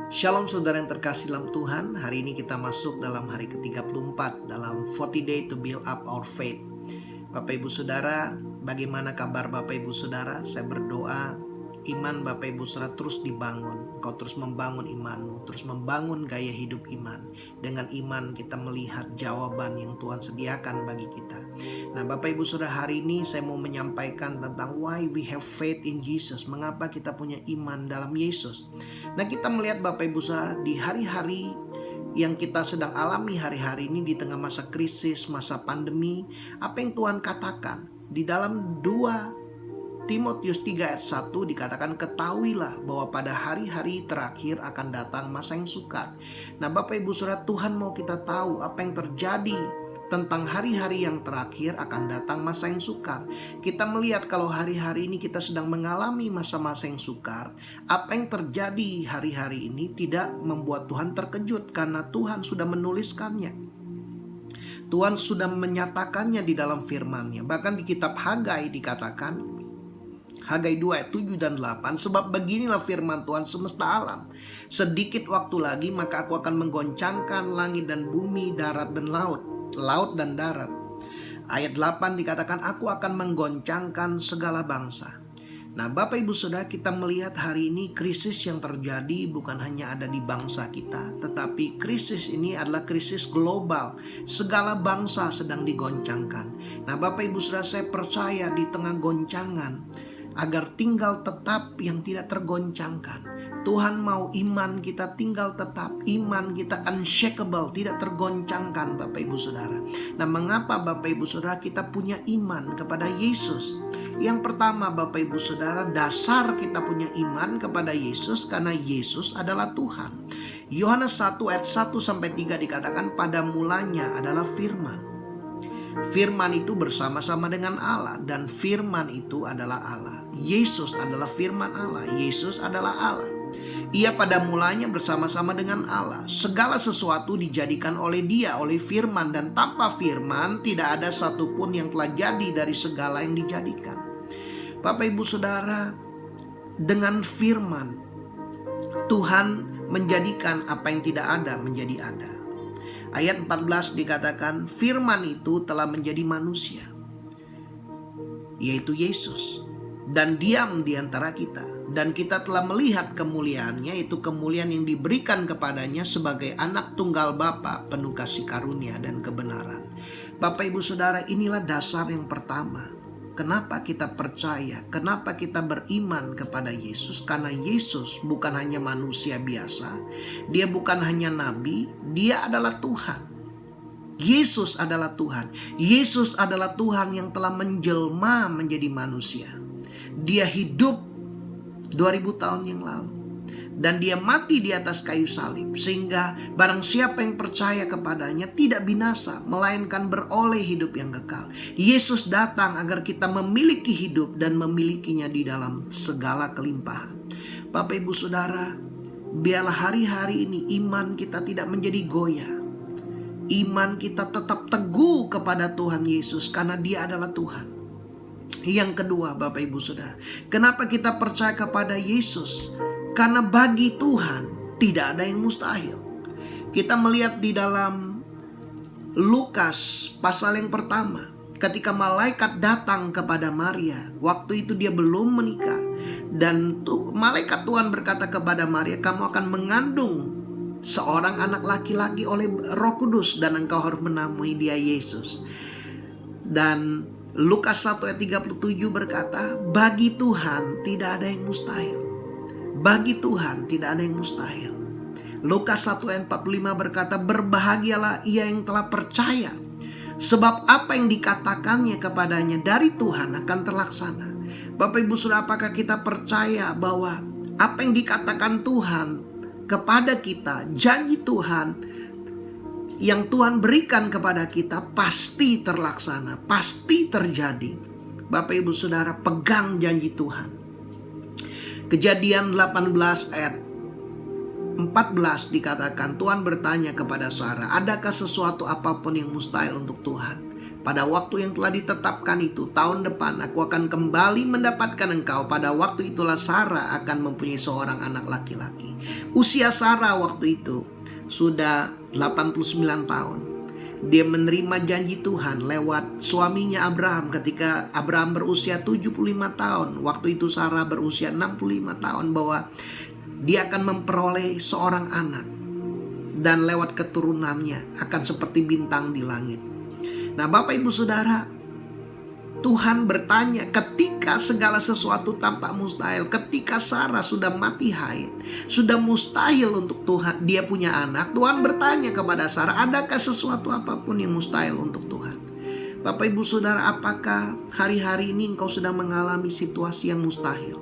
Shalom saudara yang terkasih dalam Tuhan. Hari ini kita masuk dalam hari ke-34 dalam 40 day to build up our faith. Bapak Ibu Saudara, bagaimana kabar Bapak Ibu Saudara? Saya berdoa iman Bapak Ibu Saudara terus dibangun. Engkau terus membangun imanmu, terus membangun gaya hidup iman. Dengan iman kita melihat jawaban yang Tuhan sediakan bagi kita. Nah Bapak Ibu Saudara, hari ini saya mau menyampaikan tentang why we have faith in Jesus. Mengapa kita punya iman dalam Yesus. Nah kita melihat Bapak Ibu Saudara di hari-hari yang kita sedang alami hari-hari ini di tengah masa krisis, masa pandemi, apa yang Tuhan katakan di dalam 2 Timotius 3 ayat 1 dikatakan, ketahuilah bahwa pada hari-hari terakhir akan datang masa yang sukar. Nah Bapak Ibu Saudara, Tuhan mau kita tahu apa yang terjadi tentang hari-hari yang terakhir akan datang masa yang sukar. Kita melihat kalau hari-hari ini kita sedang mengalami masa-masa yang sukar, apa yang terjadi hari-hari ini tidak membuat Tuhan terkejut karena Tuhan sudah menuliskannya. Tuhan sudah menyatakannya di dalam firman-Nya. Bahkan di kitab Hagai dikatakan, Hagai 2 ayat 7 dan 8, sebab beginilah firman Tuhan semesta alam. Sedikit waktu lagi maka aku akan menggoncangkan langit dan bumi, darat dan laut dan darat. Ayat 8 dikatakan, aku akan menggoncangkan segala bangsa. Nah Bapak Ibu Saudara, kita melihat hari ini krisis yang terjadi bukan hanya ada di bangsa kita, tetapi krisis ini adalah krisis global. Segala bangsa sedang digoncangkan. Nah Bapak Ibu Saudara, saya percaya di tengah goncangan agar tinggal tetap yang tidak tergoncangkan. Tuhan mau iman kita tinggal tetap, iman kita unshakable, tidak tergoncangkan Bapak Ibu Saudara. Nah mengapa Bapak Ibu Saudara kita punya iman kepada Yesus? Yang pertama Bapak Ibu Saudara, dasar kita punya iman kepada Yesus karena Yesus adalah Tuhan. Yohanes 1 ayat 1-3 dikatakan, pada mulanya adalah firman. Firman itu bersama-sama dengan Allah dan firman itu adalah Allah. Yesus adalah firman Allah. Yesus adalah Allah. Ia pada mulanya bersama-sama dengan Allah. Segala sesuatu dijadikan oleh Dia, oleh firman, dan tanpa firman tidak ada satupun yang telah jadi dari segala yang dijadikan. Bapak Ibu Saudara, dengan firman Tuhan menjadikan apa yang tidak ada menjadi ada. Ayat 14 dikatakan, firman itu telah menjadi manusia, yaitu Yesus, dan diam di antara kita. Dan kita telah melihat kemuliaannya, yaitu kemuliaan yang diberikan kepadanya sebagai anak tunggal Bapa, penuh kasih karunia dan kebenaran. Bapak Ibu Saudara, inilah dasar yang pertama. Kenapa kita percaya, kenapa kita beriman kepada Yesus? Karena Yesus bukan hanya manusia biasa, Dia bukan hanya nabi, Dia adalah Tuhan. Yesus adalah Tuhan. Yesus adalah Tuhan yang telah menjelma menjadi manusia. Dia hidup 2000 tahun yang lalu. Dan Dia mati di atas kayu salib. Sehingga barang siapa yang percaya kepadanya tidak binasa, melainkan beroleh hidup yang kekal. Yesus datang agar kita memiliki hidup dan memilikinya di dalam segala kelimpahan. Bapak Ibu Saudara, biarlah hari-hari ini iman kita tidak menjadi goyah. Iman kita tetap teguh kepada Tuhan Yesus karena Dia adalah Tuhan. Yang kedua Bapak Ibu Saudara, kenapa kita percaya kepada Yesus? Karena bagi Tuhan tidak ada yang mustahil. Kita melihat di dalam Lukas pasal yang pertama, ketika malaikat datang kepada Maria, waktu itu dia belum menikah, dan malaikat Tuhan berkata kepada Maria, kamu akan mengandung seorang anak laki-laki oleh Roh Kudus dan engkau harus menamai dia Yesus. Dan Lukas 1 ayat 37 berkata, bagi Tuhan tidak ada yang mustahil. Bagi Tuhan tidak ada yang mustahil. Lukas 1 ayat 45 berkata, berbahagialah ia yang telah percaya, sebab apa yang dikatakannya kepadanya dari Tuhan akan terlaksana. Bapak Ibu Saudara, apakah kita percaya bahwa apa yang dikatakan Tuhan kepada kita, janji Tuhan yang Tuhan berikan kepada kita pasti terlaksana, pasti terjadi. Bapak Ibu Saudara, pegang janji Tuhan. Kejadian 18 ayat 14 dikatakan, Tuhan bertanya kepada Sarah, adakah sesuatu apapun yang mustahil untuk Tuhan? Pada waktu yang telah ditetapkan itu, tahun depan aku akan kembali mendapatkan engkau. Pada waktu itulah Sarah akan mempunyai seorang anak laki-laki. Usia Sarah waktu itu sudah 89 tahun. Dia menerima janji Tuhan lewat suaminya Abraham ketika Abraham berusia 75 tahun. Waktu itu Sarah berusia 65 tahun, bahwa dia akan memperoleh seorang anak. Dan lewat keturunannya akan seperti bintang di langit. Nah, Bapak Ibu Saudara, Tuhan bertanya ketika segala sesuatu tampak mustahil. Ketika Sarah sudah mati haid, sudah mustahil untuk Tuhan dia punya anak. Tuhan bertanya kepada Sarah, adakah sesuatu apapun yang mustahil untuk Tuhan? Bapak Ibu Saudara, apakah hari-hari ini engkau sedang mengalami situasi yang mustahil?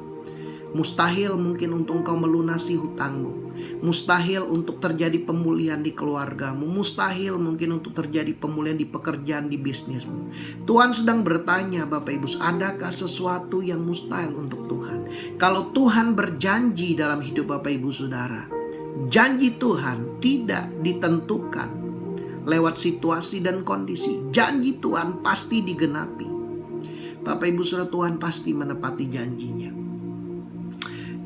Mustahil mungkin untuk engkau melunasi hutangmu. Mustahil untuk terjadi pemulihan di keluargamu. Mustahil mungkin untuk terjadi pemulihan di pekerjaan, di bisnismu. Tuhan sedang bertanya, Bapak Ibu, adakah sesuatu yang mustahil untuk Tuhan? Kalau Tuhan berjanji dalam hidup Bapak Ibu Saudara, janji Tuhan tidak ditentukan lewat situasi dan kondisi. Janji Tuhan pasti digenapi. Bapak Ibu Saudara, Tuhan pasti menepati janjinya.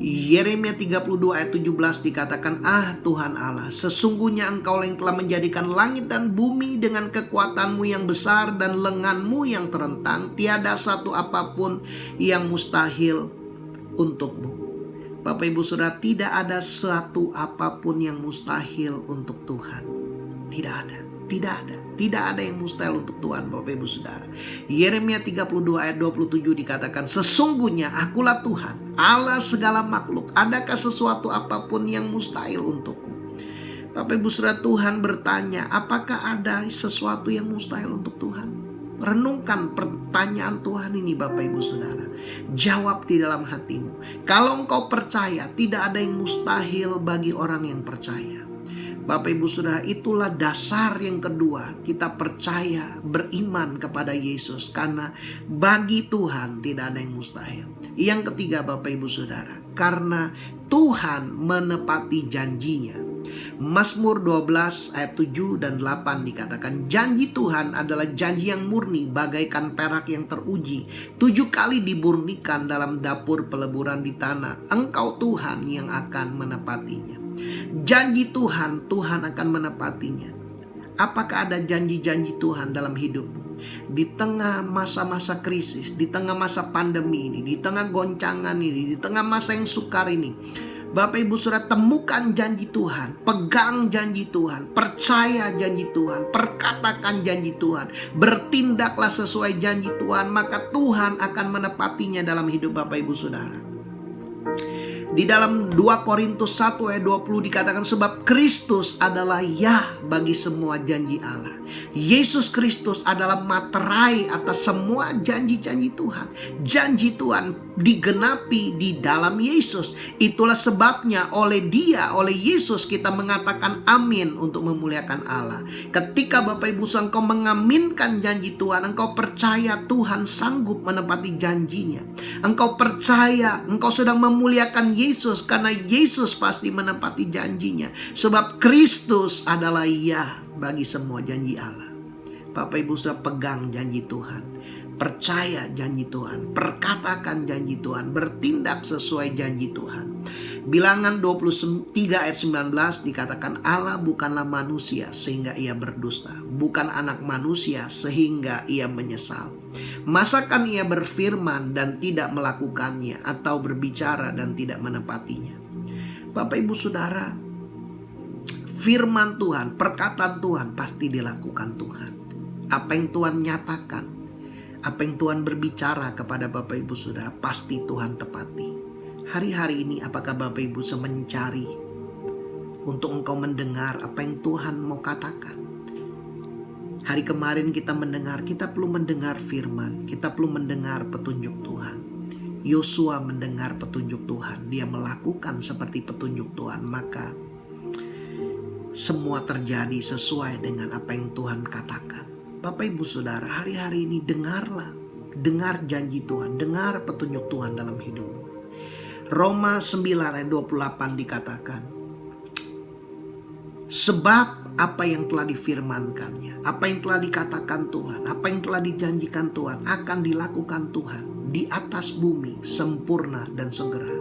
Yeremia 32 ayat 17 dikatakan, Tuhan Allah, sesungguhnya engkau yang telah menjadikan langit dan bumi dengan kekuatanmu yang besar dan lenganmu yang terentang. Tiada satu apapun yang mustahil untukmu. Bapak Ibu Saudara, tidak ada satu apapun yang mustahil untuk Tuhan. Tidak ada. Tidak ada yang mustahil untuk Tuhan, Bapak Ibu Saudara. Yeremia 32 ayat 27 dikatakan, sesungguhnya akulah Tuhan, Allah segala makhluk. Adakah sesuatu apapun yang mustahil untukku? Bapak Ibu Saudara, Tuhan bertanya, apakah ada sesuatu yang mustahil untuk Tuhan? Renungkan pertanyaan Tuhan ini, Bapak Ibu Saudara. Jawab di dalam hatimu. Kalau engkau percaya, tidak ada yang mustahil bagi orang yang percaya. Bapak Ibu Saudara, itulah dasar yang kedua. Kita percaya, beriman kepada Yesus. Karena bagi Tuhan tidak ada yang mustahil. Yang ketiga, Bapak Ibu Saudara, karena Tuhan menepati janjinya. Mazmur 12 ayat 7 dan 8 dikatakan, janji Tuhan adalah janji yang murni bagaikan perak yang teruji. 7 kali diburnikan dalam dapur peleburan di tanah. Engkau Tuhan yang akan menepatinya. Janji Tuhan, Tuhan akan menepatinya. Apakah ada janji-janji Tuhan dalam hidupmu? Di tengah masa-masa krisis, di tengah masa pandemi ini, di tengah goncangan ini, di tengah masa yang sukar ini, Bapak Ibu Saudara, temukan janji Tuhan, pegang janji Tuhan, percaya janji Tuhan, perkatakan janji Tuhan, bertindaklah sesuai janji Tuhan, maka Tuhan akan menepatinya dalam hidup Bapak Ibu Saudara. Di dalam 2 Korintus 1 ayat 20 dikatakan, sebab Kristus adalah ya bagi semua janji Allah. Yesus Kristus adalah materai atas semua janji-janji Tuhan. Janji Tuhan digenapi di dalam Yesus. Itulah sebabnya oleh Dia, oleh Yesus kita mengatakan amin untuk memuliakan Allah. Ketika Bapak Ibu Saudara, engkau mengaminkan janji Tuhan, engkau percaya Tuhan sanggup menepati janjinya. Engkau percaya, engkau sedang memuliakan Yesus karena Yesus pasti menepati janjinya. Sebab Kristus adalah ya bagi semua janji Allah. Bapak Ibu Saudara, pegang janji Tuhan, percaya janji Tuhan, perkatakan janji Tuhan, bertindak sesuai janji Tuhan. Bilangan 23 ayat 19 dikatakan, Allah bukanlah manusia sehingga ia berdusta, bukan anak manusia sehingga ia menyesal. Masakan ia berfirman dan tidak melakukannya, atau berbicara dan tidak menepatinya? Bapak Ibu Saudara, firman Tuhan, perkataan Tuhan pasti dilakukan Tuhan. Apa yang Tuhan nyatakan, apa yang Tuhan berbicara kepada Bapak Ibu Saudara, pasti Tuhan tepati. Hari-hari ini apakah Bapak Ibu mencari untuk engkau mendengar apa yang Tuhan mau katakan? Hari kemarin kita mendengar, kita perlu mendengar firman, kita perlu mendengar petunjuk Tuhan. Yosua mendengar petunjuk Tuhan, dia melakukan seperti petunjuk Tuhan, maka semua terjadi sesuai dengan apa yang Tuhan katakan. Bapak Ibu Saudara, hari-hari ini dengarlah, dengar janji Tuhan, dengar petunjuk Tuhan dalam hidupmu. Roma 9 ayat 28 dikatakan, sebab apa yang telah difirmankannya, apa yang telah dikatakan Tuhan, apa yang telah dijanjikan Tuhan akan dilakukan Tuhan di atas bumi sempurna dan segera.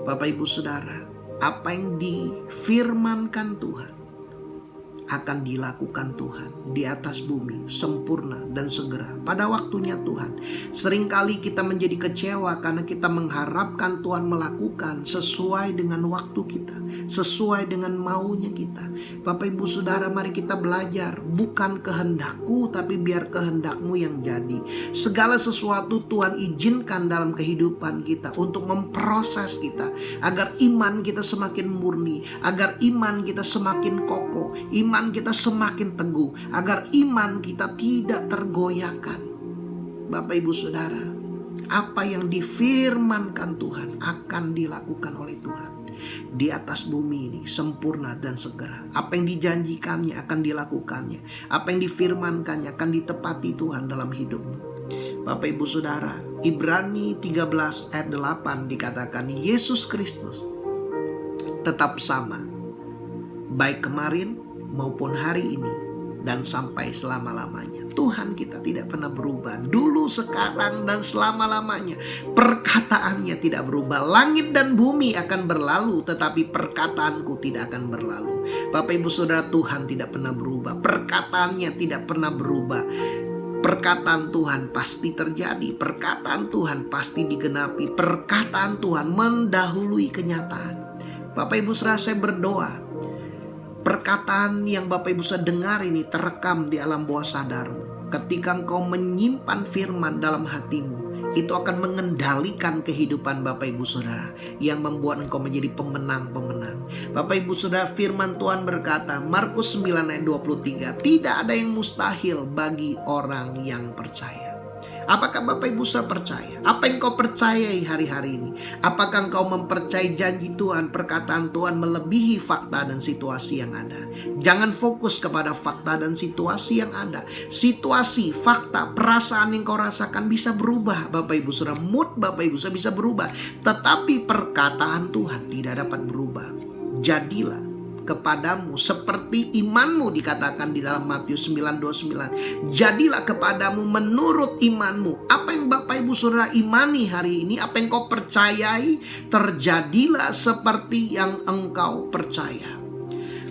Bapak Ibu Saudara, apa yang difirmankan Tuhan akan dilakukan Tuhan di atas bumi sempurna dan segera pada waktunya Tuhan. Seringkali kita menjadi kecewa karena kita mengharapkan Tuhan melakukan sesuai dengan waktu kita, sesuai dengan maunya kita. Bapak Ibu Saudara, mari kita belajar, bukan kehendakku tapi biar kehendakmu yang jadi. Segala sesuatu Tuhan izinkan dalam kehidupan kita untuk memproses kita agar iman kita semakin murni, agar iman kita semakin kokoh, iman kita semakin teguh, agar iman kita tidak tergoyahkan. Bapak Ibu Saudara, apa yang difirmankan Tuhan akan dilakukan oleh Tuhan di atas bumi ini sempurna dan segera. Apa yang dijanjikannya akan dilakukannya, apa yang difirmankannya akan ditepati Tuhan dalam hidupmu. Bapak Ibu Saudara, Ibrani 13 ayat 8 dikatakan Yesus Kristus tetap sama, baik kemarin maupun hari ini dan sampai selama-lamanya. Tuhan kita tidak pernah berubah, dulu, sekarang, dan selama-lamanya. Perkataannya tidak berubah. Langit dan bumi akan berlalu, tetapi perkataanku tidak akan berlalu. Bapak Ibu Saudara, Tuhan tidak pernah berubah, perkataannya tidak pernah berubah. Perkataan Tuhan pasti terjadi, perkataan Tuhan pasti digenapi, perkataan Tuhan mendahului kenyataan. Bapak Ibu Saudara, saya berdoa perkataan yang Bapak Ibu Saudara dengar ini terekam di alam bawah sadarmu. Ketika engkau menyimpan firman dalam hatimu, itu akan mengendalikan kehidupan Bapak Ibu Saudara, yang membuat engkau menjadi pemenang-pemenang. Bapak Ibu Saudara, firman Tuhan berkata, Markus 9 ayat 23, tidak ada yang mustahil bagi orang yang percaya. Apakah Bapak Ibu Saudara percaya? Apa yang kau percayai hari-hari ini? Apakah engkau mempercayai janji Tuhan, perkataan Tuhan melebihi fakta dan situasi yang ada? Jangan fokus kepada fakta dan situasi yang ada. Situasi, fakta, perasaan yang kau rasakan bisa berubah Bapak Ibu Saudara. Mood Bapak Ibu Saudara bisa berubah. Tetapi perkataan Tuhan tidak dapat berubah. Jadilah kepadamu seperti imanmu, dikatakan di dalam Matius 9:29. Jadilah kepadamu menurut imanmu. Apa yang Bapak Ibu Saudara imani hari ini, apa yang kau percayai, terjadilah seperti yang engkau percaya.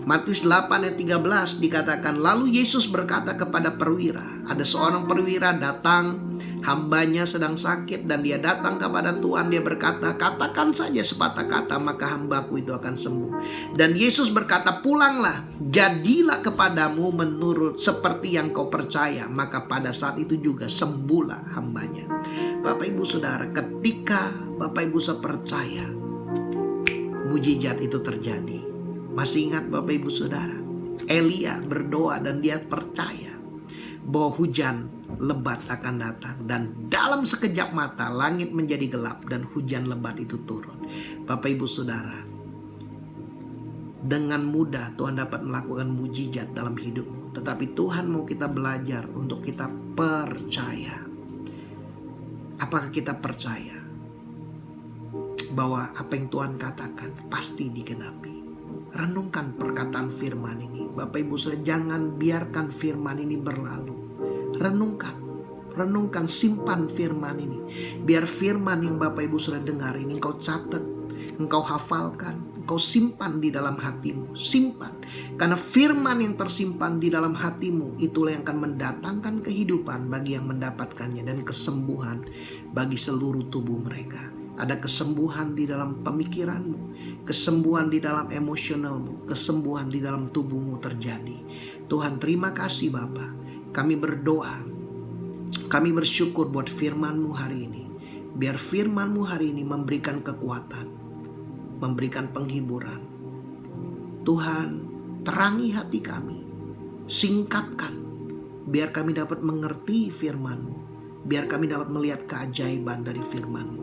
Matius 8 ayat 13 dikatakan, lalu Yesus berkata kepada perwira. Ada seorang perwira datang, hambanya sedang sakit, dan dia datang kepada Tuhan. Dia berkata, katakan saja sepatah kata, maka hambaku itu akan sembuh. Dan Yesus berkata, pulanglah, jadilah kepadamu menurut seperti yang kau percaya. Maka pada saat itu juga sembuhlah hambanya. Bapak Ibu Saudara, ketika Bapak Ibu Saudara percaya, mujizat itu terjadi. Masih ingat Bapak Ibu Saudara, Elia berdoa dan dia percaya bahwa hujan lebat akan datang, dan dalam sekejap mata langit menjadi gelap dan hujan lebat itu turun. Bapak Ibu Saudara, dengan mudah Tuhan dapat melakukan mujizat dalam hidupmu, tetapi Tuhan mau kita belajar untuk kita percaya. Apakah kita percaya bahwa apa yang Tuhan katakan pasti digenapi? Renungkan perkataan firman ini. Bapak Ibu Saudara, jangan biarkan firman ini berlalu. Renungkan, simpan firman ini. Biar firman yang Bapak Ibu Saudara dengar ini engkau catat, engkau hafalkan, engkau simpan di dalam hatimu. Simpan, karena firman yang tersimpan di dalam hatimu itulah yang akan mendatangkan kehidupan bagi yang mendapatkannya, dan kesembuhan bagi seluruh tubuh mereka. Ada kesembuhan di dalam pemikiranmu, kesembuhan di dalam emosionalmu, kesembuhan di dalam tubuhmu terjadi. Tuhan, terima kasih Bapa. Kami berdoa, kami bersyukur buat firman-Mu hari ini. Biar firman-Mu hari ini memberikan kekuatan, memberikan penghiburan. Tuhan, terangi hati kami, singkapkan, biar kami dapat mengerti firman-Mu, biar kami dapat melihat keajaiban dari firman-Mu.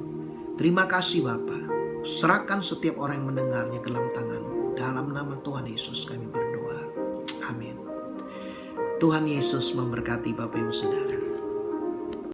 Terima kasih Bapa. Serahkan setiap orang yang mendengarnya ke dalam tangan-Mu. Dalam nama Tuhan Yesus kami berdoa. Amin. Tuhan Yesus memberkati Bapak Ibu Saudara.